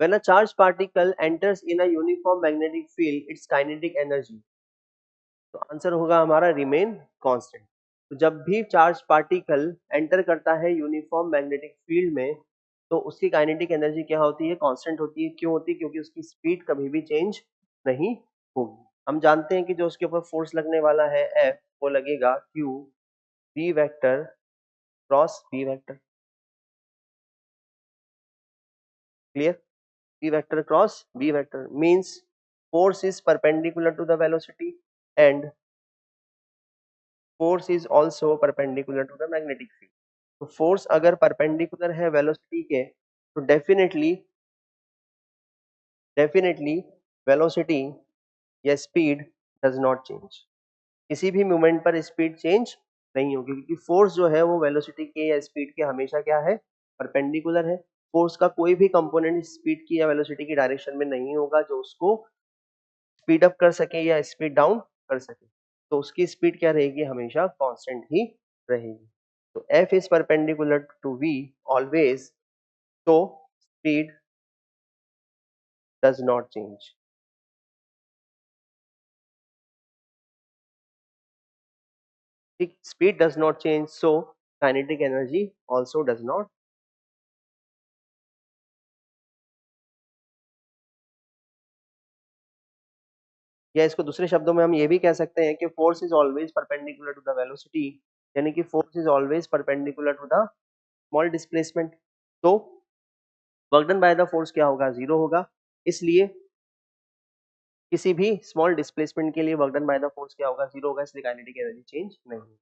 When a charge particle enters in a uniform magnetic field it's kinetic energy, तो answer होगा हमारा remain constant. तो जब भी चार्ज पार्टिकल एंटर करता है यूनिफॉर्म मैग्नेटिक फील्ड में, तो उसकी काइनेटिक एनर्जी क्या होती है? कांस्टेंट होती है। क्यों होती है? क्योंकि उसकी स्पीड कभी भी चेंज नहीं होगी। हम जानते हैं कि जो उसके ऊपर फोर्स लगने वाला है F, वो लगेगा Q V vector cross V vector. Clear? V vector cross V vector means force is perpendicular to the velocity and force is also perpendicular to the magnetic field. तो force अगर perpendicular है velocity के, तो definitely velocity या speed does not change. किसी भी moment पर speed change नहीं होगी, क्योंकि फोर्स जो है वो वेलोसिटी के या स्पीड के हमेशा क्या है? परपेंडिकुलर है। फोर्स का कोई भी कंपोनेंट स्पीड की या वेलोसिटी की डायरेक्शन में नहीं होगा जो उसको स्पीड अप कर सके या स्पीड डाउन कर सके। तो उसकी स्पीड क्या रहेगी? हमेशा कांस्टेंट ही रहेगी। तो F इज परपेंडिकुलर टू V ऑलवेज, तो स्पीड डज नॉट चेंज। ठीक, speed does not change, so kinetic energy also does not. या इसको दूसरे शब्दों में हम ये भी कह सकते हैं कि force is always perpendicular to the velocity, यानी कि force is always perpendicular to the small displacement. तो work done by the force क्या होगा? जीरो होगा। इसलिए किसी भी स्मॉल डिस्प्लेसमेंट के लिए work done by the force क्या होगा? जीरो होगा। इसलिए काइनेटिक एनर्जी चेंज नहीं होगी।